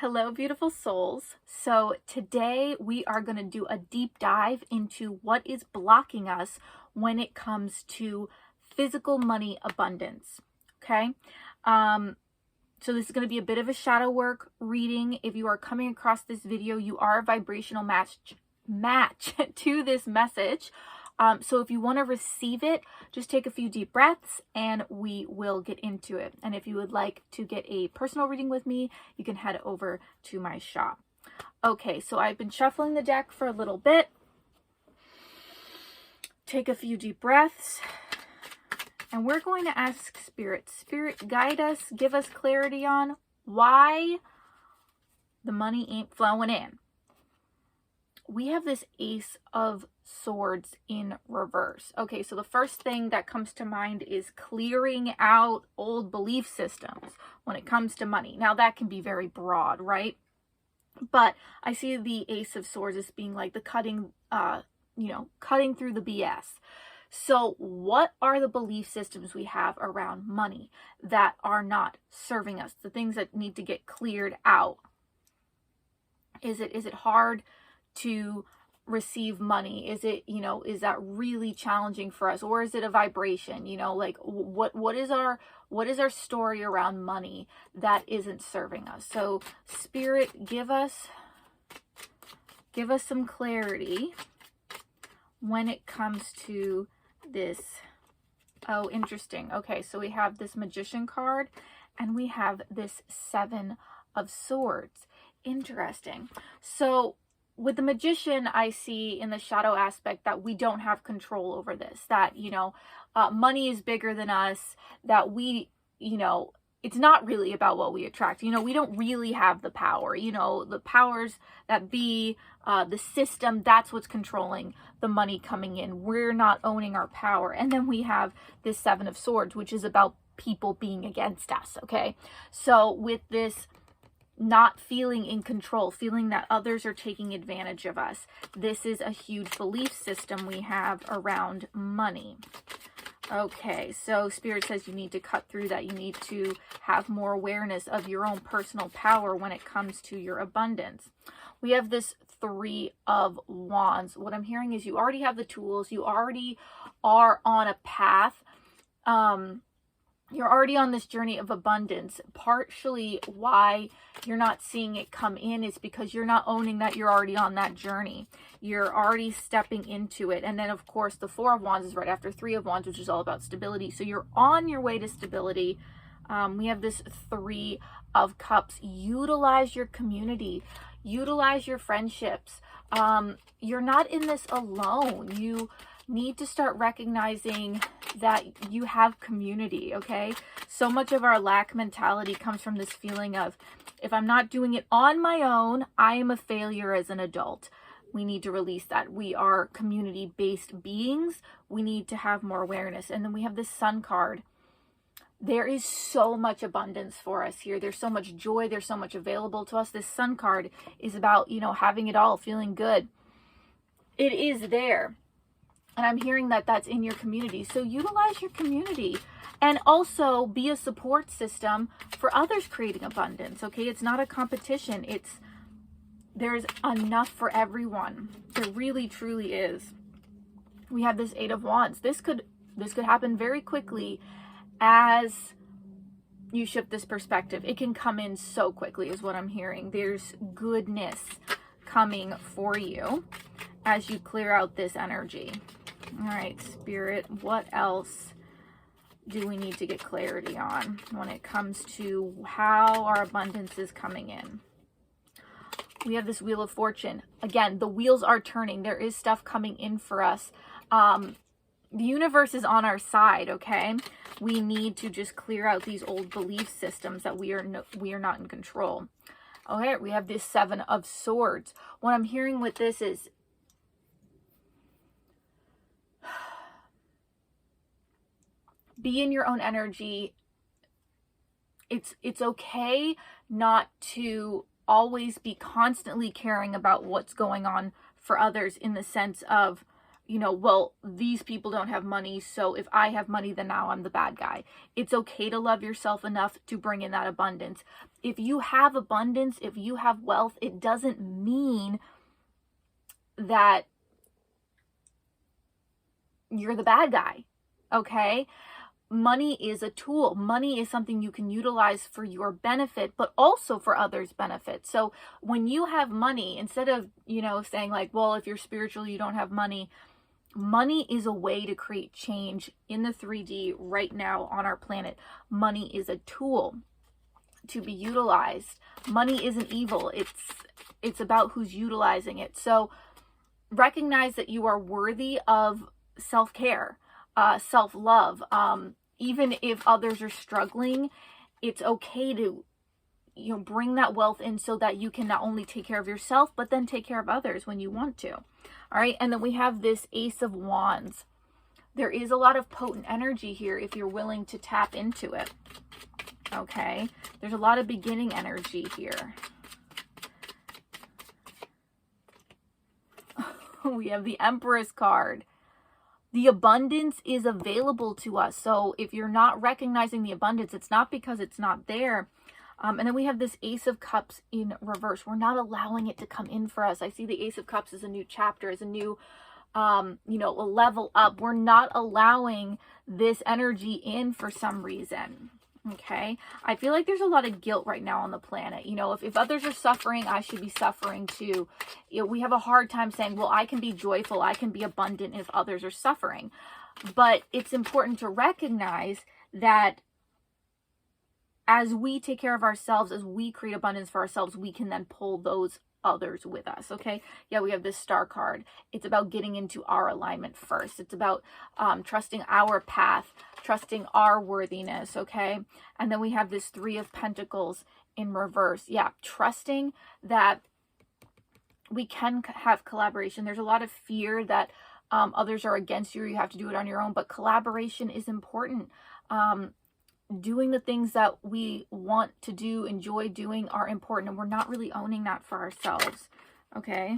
Hello, beautiful souls. So today we are going to do a deep dive into what is blocking us when it comes to physical money abundance. Okay. So this is going to be a bit of a shadow work reading. If you are coming across this video, you are a vibrational match to this message. So if you want to receive it, just take a few deep breaths and we will get into it. And if you would like to get a personal reading with me, you can head over to my shop. Okay, so I've been shuffling the deck for a little bit. Take a few deep breaths. And we're going to ask Spirit. Spirit, guide us, give us clarity on why the money ain't flowing in. We have this Ace of Swords in reverse. Okay, so the first thing that comes to mind is clearing out old belief systems when it comes to money. Now that can be very broad, right? But I see the Ace of Swords as being like the cutting through the BS. So what are the belief systems we have around money that are not serving us? The things that need to get cleared out. Is it hard to receive money? Is it, is that really challenging for us? Or is it a vibration? Like what is our story around money that isn't serving us? So Spirit, give us some clarity when it comes to this. Oh, interesting. Okay, so we have this Magician card and we have this Seven of Swords. Interesting. So with the Magician, I see in the shadow aspect that we don't have control over this, that, money is bigger than us, that we, it's not really about what we attract. We don't really have the power, the powers that be, the system, that's what's controlling the money coming in. We're not owning our power. And then we have this Seven of Swords, which is about people being against us. Okay. So with this not feeling in control, feeling that others are taking advantage of us, this is a huge belief system we have around money. Okay, so Spirit says you need to cut through that. You need to have more awareness of your own personal power when it comes to your abundance. We have this Three of Wands. What I'm hearing is you already have the tools. You already are on a path. You're already on this journey of abundance. Partially why you're not seeing it come in is because you're not owning that you're already on that journey. You're already stepping into it. And then, of course, the Four of Wands is right after Three of Wands, which is all about stability. So you're on your way to stability. We have this Three of Cups. Utilize your community. Utilize your friendships. You're not in this alone. You need to start recognizing that you have community, okay? So much of our lack mentality comes from this feeling of, if I'm not doing it on my own, I am a failure as an adult. We need to release that. We are community-based beings. We need to have more awareness. And then we have this Sun card. There is so much abundance for us here. There's so much joy. There's so much available to us. This Sun card is about, having it all, feeling good. It is there. And I'm hearing that that's in your community. So utilize your community and also be a support system for others creating abundance. Okay. It's not a competition. There's enough for everyone. There really, truly is. We have this Eight of Wands. This could happen very quickly as you shift this perspective. It can come in so quickly is what I'm hearing. There's goodness coming for you as you clear out this energy. All right, Spirit, what else do we need to get clarity on when it comes to how our abundance is coming in? We have this Wheel of Fortune. Again, the wheels are turning. There is stuff coming in for us. The universe is on our side, okay? We need to just clear out these old belief systems that we are not in control. Okay, we have this Seven of Swords. What I'm hearing with this is, be in your own energy. It's okay not to always be constantly caring about what's going on for others, in the sense of you know, well, these people don't have money, so if I have money, then now I'm the bad guy. It's okay to love yourself enough to bring in that abundance. If you have abundance, if you have wealth, it doesn't mean that you're the bad guy, okay? Money is a tool. Money is something you can utilize for your benefit, but also for others' benefit. So when you have money, instead of, you know, saying like, well, if you're spiritual, you don't have money. Money is a way to create change in the 3D right now on our planet. Money is a tool to be utilized. Money isn't evil. It's about who's utilizing it. So recognize that you are worthy of self-care, self-love. Even if others are struggling, it's okay to, you know, bring that wealth in so that you can not only take care of yourself, but then take care of others when you want to. All right. And then we have this Ace of Wands. There is a lot of potent energy here if you're willing to tap into it. Okay. There's a lot of beginning energy here. We have the Empress card. The abundance is available to us. So if you're not recognizing the abundance, it's not because it's not there. And then we have this Ace of Cups in reverse. We're not allowing it to come in for us. I see the Ace of Cups as a new chapter, as a new, you know, a level up. We're not allowing this energy in for some reason. Okay. I feel like there's a lot of guilt right now on the planet. You know, if others are suffering, I should be suffering too. You know, we have a hard time saying, well, I can be joyful, I can be abundant if others are suffering. But it's important to recognize that as we take care of ourselves, as we create abundance for ourselves, we can then pull those others with us. Okay. Yeah, we have this Star card. It's about getting into our alignment first. It's about trusting our path, trusting our worthiness. Okay. And then we have this Three of Pentacles in reverse. Yeah, trusting that we can have collaboration. There's a lot of fear that others are against you, or you have to do it on your own, but collaboration is important. Doing the things that we want to do, enjoy doing, are important, and we're not really owning that for ourselves. Okay.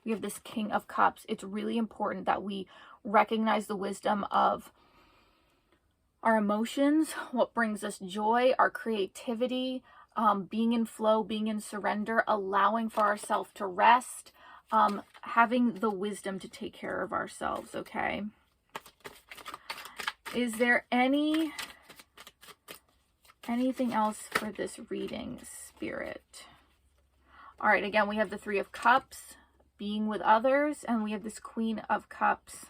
We have this King of Cups. It's really important that we recognize the wisdom of our emotions, what brings us joy, our creativity, being in flow, being in surrender, allowing for ourselves to rest, having the wisdom to take care of ourselves. Okay. Is there anything else for this reading, Spirit? All right, again, we have the Three of Cups, being with others, and we have this Queen of Cups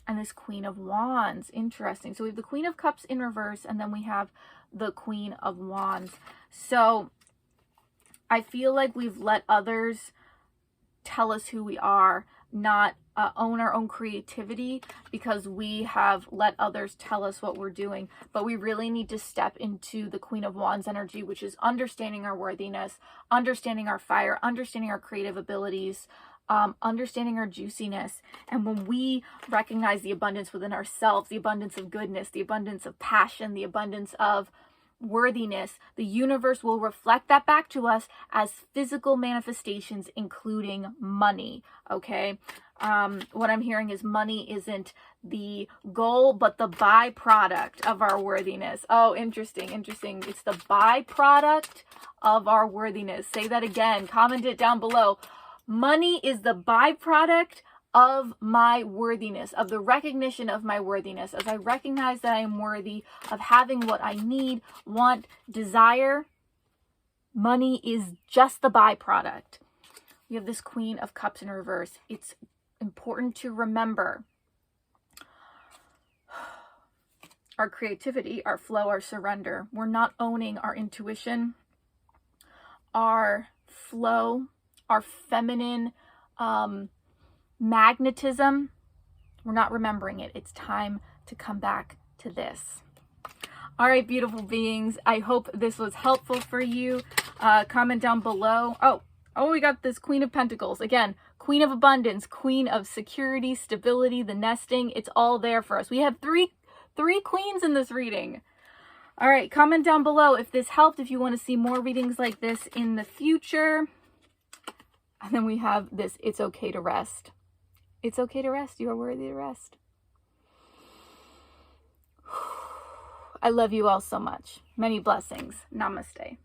and this Queen of Wands. Interesting. So we have the Queen of Cups in reverse, and then we have the Queen of Wands. So I feel like we've let others tell us who we are, not own our own creativity, because we have let others tell us what we're doing. But we really need to step into the Queen of Wands energy, which is understanding our worthiness, understanding our fire, understanding our creative abilities, understanding our juiciness. And when we recognize the abundance within ourselves, the abundance of goodness, the abundance of passion, the abundance of worthiness, the universe will reflect that back to us as physical manifestations, including money. Okay. What I'm hearing is money isn't the goal, but the byproduct of our worthiness. Oh, interesting. It's the byproduct of our worthiness. Say that again. Comment it down below. Money is the byproduct of my worthiness, of the recognition of my worthiness. As I recognize that I am worthy of having what I need, want, desire, money is just the byproduct. We have this Queen of Cups in reverse. It's important to remember our creativity, our flow, our surrender. We're not owning our intuition, our flow, our feminine magnetism. We're not remembering it. It's time to come back to this. All right, beautiful beings. I hope this was helpful for you. Comment down below. Oh, we got this Queen of Pentacles. Again, Queen of Abundance, Queen of Security, Stability, the nesting. It's all there for us. We have three queens in this reading. All right, comment down below if this helped, if you want to see more readings like this in the future. And then we have this, it's okay to rest. It's okay to rest. You are worthy to rest. I love you all so much. Many blessings. Namaste.